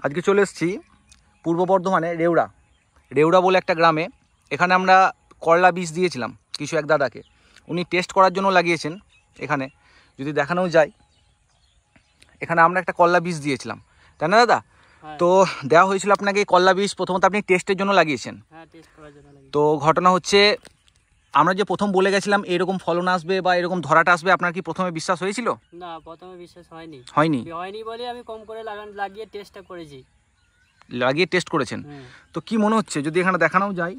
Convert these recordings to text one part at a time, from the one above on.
আজকে চলে এসেছি পূর্ব বর্ধমানে রেউড়া বলে একটা গ্রামে। এখানে আমরা করলা বীজ দিয়েছিলাম কিছু এক দাদাকে, উনি টেস্ট করার জন্য লাগিয়েছেন। এখানে যদি দেখানো যায়, এখানে আমরা একটা করলা বীজ দিয়েছিলাম, তাই না দাদা? তো দেওয়া হয়েছিল আপনাকে করলা বীজ, প্রথমত আপনি টেস্টের জন্য লাগিয়েছেন। তো ঘটনা হচ্ছে, আমরা যে প্রথম বলে গেছিলাম এরকম ফলন আসবে বা এরকম ধরাটা আসবে, আপনার কি প্রথমে বিশ্বাস হয়েছিল? না, প্রথমে বিশ্বাস হয়নি বলে আমি কম করে লাগিয়ে টেস্টটা করেছি। লাগিয়ে টেস্ট করেছেন, তো কি মনে হচ্ছে যদি এখানে দেখানো যায়?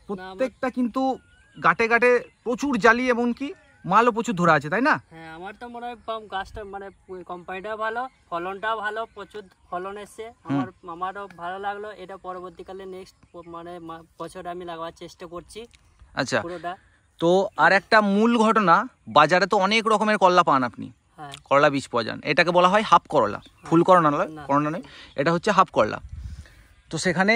প্রত্যেকটা কিন্তু গাটে গাটে প্রচুর জালি, এমনকি মালও প্রচুর ধরা আছে, তাই না? হ্যাঁ, আমার তো মনে হয় গাছটা মানে কোম্পানিটা ভালো, ফলনটাও ভালো, প্রচুর ফলন এসছে। আমারও ভালো লাগলো। এটা পরবর্তীকালে নেক্সট মানে বছর আমি লাগাবার চেষ্টা করছি। আচ্ছা, পুরোটা। তো আর একটা মূল ঘটনা, বাজারে তো অনেক রকমের করলা পান আপনি। করলা বীজ পাওয়া যান, এটাকে বলা হয় হাফ করলা, ফুল করলা নয়, এটা হচ্ছে হাফ করলা। তো সেখানে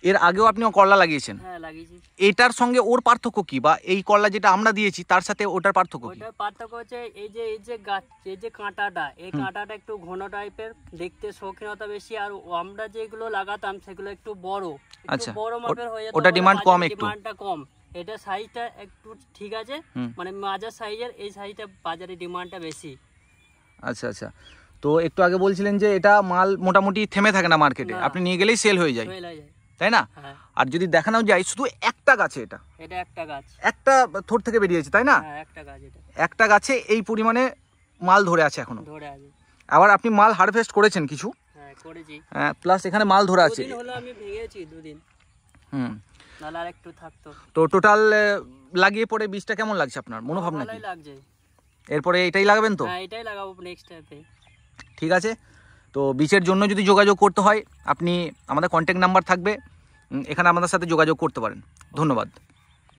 এর আগেও আপনি করলা লাগিয়েছেন। হ্যাঁ, লাগিয়েছি। এটার সঙ্গে ওর পার্থক্য কি, বা এই করলা যেটা আমরা দিয়েছি তার সাথে ওটার পার্থক্য কি? ওটার পার্থক্য হচ্ছে এই যে গাছ, এই যে কাঁটাটা, এই কাঁটাটা একটু ঘন টাইপের, দেখতে শৌখিনতা বেশি। আর আমরা যেগুলো লাগাতাম সেগুলো একটু বড়, আচ্ছা, বড় মাপের হয়ে যেত, ওটা ডিমান্ড কম, একটু ডিমান্ডটা কম। এটা সাইজটা একটু ঠিক আছে, মানে মাঝার সাইজের, এই সাইজটা বাজারে ডিমান্ডটা বেশি। আচ্ছা আচ্ছা, তো একটু আগে বলছিলেন যে এটা মাল মোটামুটি থেমে থাকে না মার্কেটে, আপনি নিয়ে গেলেই সেল হয়ে যায়, তাই না? আর যদি দেখানো যায়, শুধু একটা গাছে, এটা একটা গাছ, একটা থোড় থেকে বেরিয়েছে, তাই না? একটা গাছ, একটা গাছে এই পরিমাণে মাল ধরে আছে এখনো। আবার আপনি মাল হারভেস্ট করেছেন কিছু? হ্যাঁ, করেছি। প্লাস এখানে মাল ধরে আছে। দুদিন হলো আমি ভেঙেছি, দুদিন। নালে আর একটু থাকতো। তো টোটাল লাগিয়ে পরে বীজটা কেমন লাগছে আপনার, মনোভাবনা কি? ভালোই লাগছে। এরপরে এটাই লাগাবেন তো? হ্যাঁ, এটাই লাগাবো নেক্সট স্টেপে। ঠিক আছে, তো বীজের জন্য যদি যোগাযোগ করতে হয়, আপনি আমাদের কন্ট্যাক্ট নাম্বার থাকবে, এখানে আমাদের সাথে যোগাযোগ করতে পারেন। ধন্যবাদ।